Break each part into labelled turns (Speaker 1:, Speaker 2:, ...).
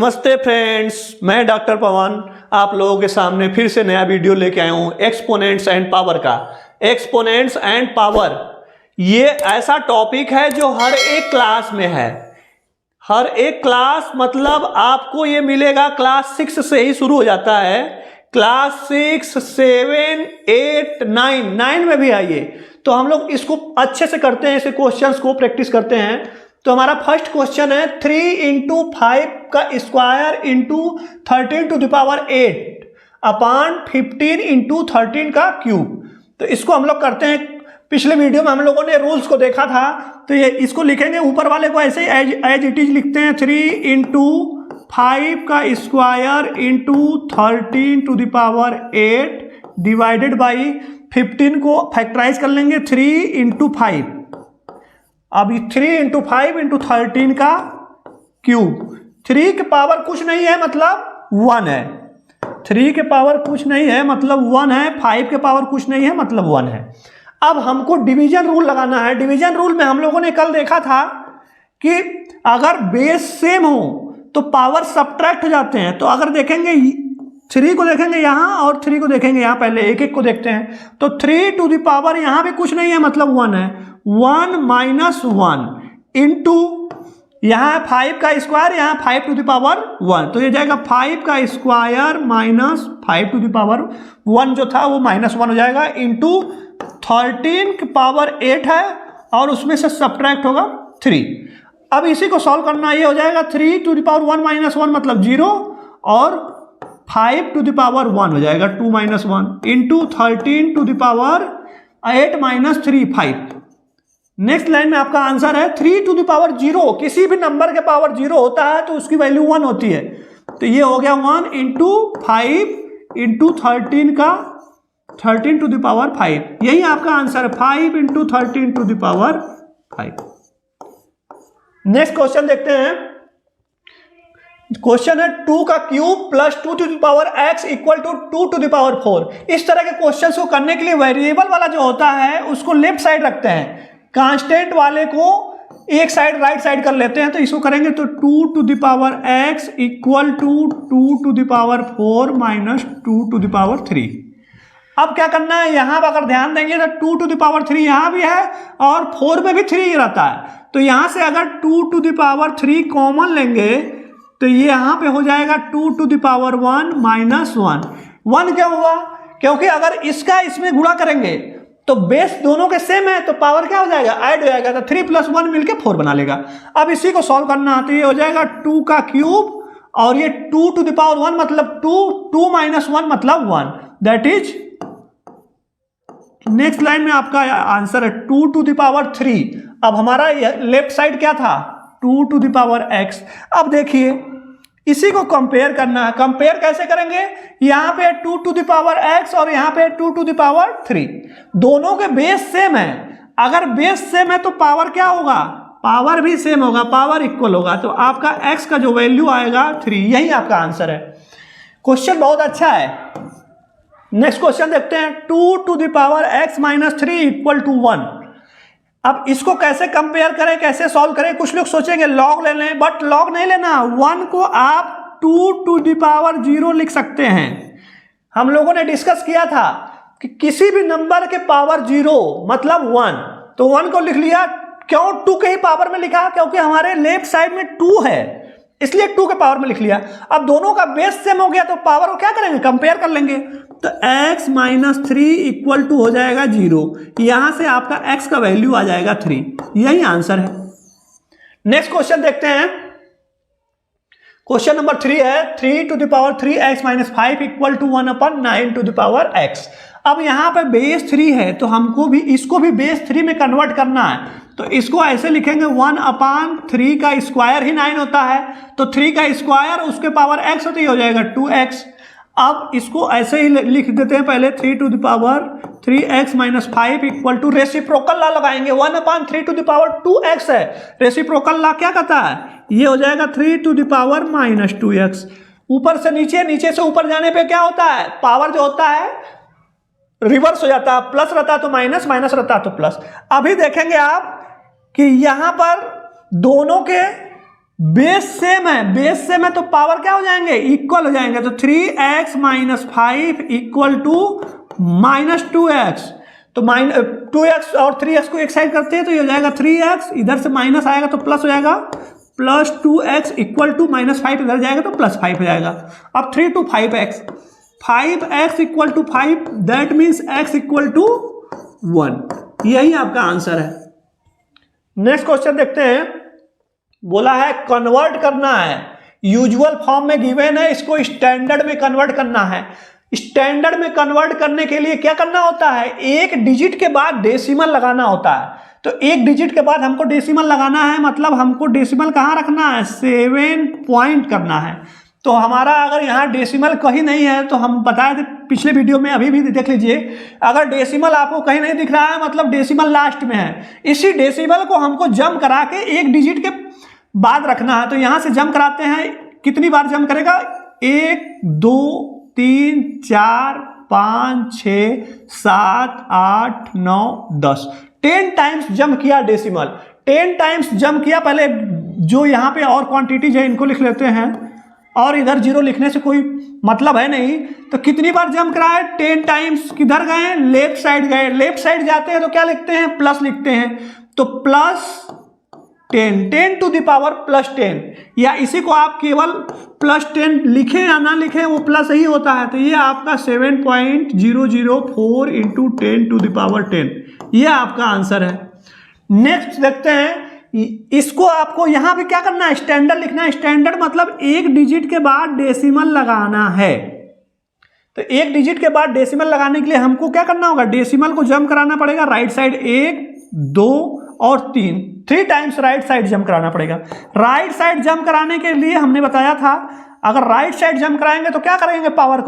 Speaker 1: नमस्ते फ्रेंड्स, मैं डॉक्टर पवन आप लोगों के सामने फिर से नया वीडियो लेके आया हूँ एक्सपोनेंट्स एंड पावर का। एक्सपोनेंट्स एंड पावर ये ऐसा टॉपिक है जो हर एक क्लास में है। हर एक क्लास मतलब आपको ये मिलेगा क्लास 6 से ही शुरू हो जाता है। क्लास 6, 7, 8, 9 में भी आइए तो हम लोग इसको अच्छे से करते हैं, ऐसे क्वेश्चंस को प्रैक्टिस करते हैं। तो हमारा फर्स्ट क्वेश्चन है 3 × 5 का square into 13 to the power 8 upon 15 × 13 का क्यूब। तो इसको हम लोग करते हैं। पिछले वीडियो में हम लोगों ने रूल्स को देखा था, तो ये इसको लिखेंगे ऊपर वाले को ऐसे ही एज इट इज लिखते हैं। 3 × 5 का square into 13 to the power 8 divided by 15 को फैक्टराइज कर लेंगे 3 × 5। अब 3 × 5 × 13 का क्यूब। 3 के पावर कुछ नहीं है मतलब 1 है। 3 के पावर कुछ नहीं है मतलब 1 है। 5 के पावर कुछ नहीं है मतलब 1 है। अब हमको डिवीजन रूल लगाना है। डिवीजन रूल में हम लोगों ने कल देखा था कि अगर बेस सेम हो तो पावर सब्ट्रैक्ट हो जाते हैं। तो अगर देखेंगे 3 को देखेंगे यहाँ और 3 को देखेंगे यहाँ, पहले एक एक को देखते हैं। तो 3 टू द पावर यहाँ पे कुछ नहीं है मतलब 1 है। 1 - 1 इंटू यहाँ 5 का स्क्वायर, यहाँ 5 टू द पावर 1, तो ये जाएगा 5 का square minus 5 to the power 1 जो था वो -1 हो जाएगा इंटू 13 की पावर 8 है और उसमें से सब्ट्रैक्ट होगा 3। अब इसी को सॉल्व करना, ये हो जाएगा 3 टू द पावर 1 - 1 मतलब 0 और 5 टू द पावर 1 हो जाएगा 2 - 1 into 13 to the power 8 - 3 5। Next line में आपका आंसर है 3 टू द पावर 0। किसी भी नंबर के पावर 0 होता है तो उसकी वैल्यू 1 होती है। तो ये हो गया 1 इंटू 5 इंटू 13 का 13 टू द पावर 5। यही आपका आंसर है 5 into 13 to the power 5। Next question देखते हैं। क्वेश्चन है 2 का cube plus 2 to the power x equal to 2 to the power 4। इस तरह के क्वेश्चंस को करने के लिए वेरिएबल वाला जो होता है उसको लेफ्ट साइड रखते हैं, कांस्टेंट वाले को एक साइड राइट साइड कर लेते हैं। तो इसको करेंगे तो 2 to the power x equal to 2 to the power 4 minus 2 to the power 3। अब क्या करना है, यहां पर अगर ध्यान देंगे तो 2 टू द पावर 3 यहां भी है और 4 में भी 3 रहता है। तो यहां से अगर 2 टू द पावर 3 कॉमन लेंगे तो ये यहां पे हो जाएगा 2 टू द पावर 1 माइनस 1। 1 क्या हुआ, क्योंकि अगर इसका इसमें गुणा करेंगे तो बेस दोनों के सेम है तो पावर क्या हो जाएगा, ऐड हो जाएगा। तो 3 + 1 मिलके 4 बना लेगा। अब इसी को सॉल्व करना है तो ये हो जाएगा 2 का क्यूब और ये 2 टू द पावर 1 मतलब 2 - 1 मतलब 1, दैट इज। नेक्स्ट लाइन में आपका आंसर है 2 टू द पावर 3। अब हमारा लेफ्ट साइड क्या था, 2 टू द पावर x। अब देखिए इसी को कंपेयर करना है। कंपेयर कैसे करेंगे, यहां पे 2 टू द पावर x और यहां पे 2 टू द पावर 3। दोनों के बेस सेम है। अगर बेस सेम है तो पावर क्या होगा, पावर भी सेम होगा, पावर इक्वल होगा। तो आपका x का जो वैल्यू आएगा 3। यही आपका आंसर है। क्वेश्चन बहुत अच्छा है। नेक्स्ट क्वेश्चन देखते हैं। 2 to the power x - 3 equal to 1। अब इसको कैसे कंपेयर करें, कैसे सॉल्व करें। कुछ लोग सोचेंगे लॉग ले लें, बट लॉग नहीं लेना। 1 को आप 2 टू द पावर 0 लिख सकते हैं। हम लोगों ने डिस्कस किया था कि किसी भी नंबर के पावर 0 मतलब 1, तो 1 को लिख लिया। क्यों 2 के ही पावर में लिखा, क्योंकि हमारे लेफ्ट साइड में 2 है इसलिए 2 के पावर में लिख लिया। अब दोनों का बेस सेम हो गया तो पावर को क्या करेंगे, कंपेयर कर लेंगे। तो x - 3 इक्वल टू हो जाएगा 0। यहां से आपका x का वैल्यू आ जाएगा 3। यही आंसर है। नेक्स्ट क्वेश्चन देखते हैं। क्वेश्चन नंबर 3 है 3 to the power 3x - 5 equal to 1/9 to the power x। अब यहां पे बेस 3 है तो हमको भी इसको भी बेस 3 में कन्वर्ट करना है। तो इसको ऐसे लिखेंगे 1/3 का स्क्वायर ही 9 होता है। तो 3 का स्क्वायर उसके पावर x होती हो जाएगा 2x। अब इसको ऐसे ही लिख देते हैं पहले 3 to the power 3x - 5 equal to reciprocal law लगाएंगे। 1/3 टू द पावर 2x है। रेसिप्रोकल लॉ क्या कहता है, ये हो जाएगा 3 टू द पावर -2x। ऊपर से नीचे, नीचे से ऊपर जाने पे क्या होता है, पावर जो होता है रिवर्स हो जाता है। प्लस रहता है तो माइनस, माइनस रहता है तो प्लस। अभी देखेंगे आप कि यहां पर दोनों के बेस सेम है, बेस सेम है तो पावर क्या हो जाएंगे, इक्वल हो जाएंगे। तो 3x minus 5 equal to minus 2x। तो 2x और 3x को एक साइड करते हैं तो ये हो जाएगा 3x, इधर से माइनस आएगा तो प्लस हो जाएगा, plus 2x equal to minus 5 इधर जाएगा तो प्लस 5 हो जाएगा। अब 3 to 5x, 5x equal to 5, that means x equal to 1। यही आपका आंसर है। नेक्स्ट क्वेश्चन देखते हैं। बोला है कन्वर्ट करना है, यूजुअल फॉर्म में गिवन है, इसको स्टैंडर्ड में कन्वर्ट करना है। स्टैंडर्ड में कन्वर्ट करने के लिए क्या करना होता है, एक डिजिट के बाद डेसिमल लगाना होता है। तो एक डिजिट के बाद हमको डेसिमल लगाना है, मतलब हमको डेसिमल कहाँ रखना है, 7 पॉइंट करना है। तो हमारा अगर यहाँ डेसिमल कहीं नहीं है तो हम बताए थे पिछले वीडियो में, अभी भी देख लीजिए। अगर डेसिमल आपको कहीं नहीं दिख रहा है मतलब डेसिमल लास्ट में है। इसी डेसिमल को हमको जम करा के एक डिजिट के बाद रखना है। तो यहाँ से जम कराते हैं, कितनी बार जम करेगा, 1 2 3 4 5 6 7 8 9 10, 10 टाइम्स जम किया डेसिमल, 10 टाइम्स जम किया। पहले जो यहाँ पे और क्वांटिटीज है इनको लिख लेते हैं, और इधर 0 लिखने से कोई मतलब है नहीं। तो कितनी बार जम कराए, 10 टाइम्स। किधर गए, लेफ्ट साइड गए। लेफ्ट साइड जाते हैं तो क्या लिखते हैं, प्लस लिखते हैं। तो plus 10 to the power plus 10, या इसी को आप केवल प्लस 10 लिखें या ना लिखें वो प्लस ही होता है। तो ये आपका 7.004 इंटू 10 टू द पावर 10, ये आपका आंसर है। नेक्स्ट देखते हैं, इसको आपको यहाँ पे क्या करना है, स्टैंडर्ड लिखना है। स्टैंडर्ड मतलब एक डिजिट के बाद डेसिमल लगाना है। तो एक डिजिट के बाद डेसिमल लगाने के लिए हमको क्या करना होगा, डेसिमल को जम कराना पड़ेगा राइट साइड, 1 2 और 3 टाइम्स राइट साइड जम कराना पड़ेगा। राइट साइड जम कराने के लिए हमने बताया था, अगर राइट साइड जम कराएंगे तो क्या करेंगे, पावर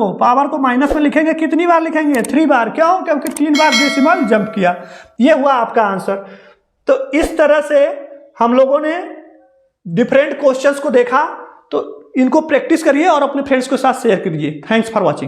Speaker 1: को माइनस में लिखेंगे। कितनी बार लिखेंगे, 3 बार। क्यों, क्योंकि 3 बार डेसिमल जंप किया। ये हुआ आपका आंसर। तो इस तरह से हम लोगों ने डिफरेंट क्वेश्चंस को देखा। तो इनको प्रैक्टिस करिए और अपने फ्रेंड्स के साथ शेयर करिए। Thanks for watching.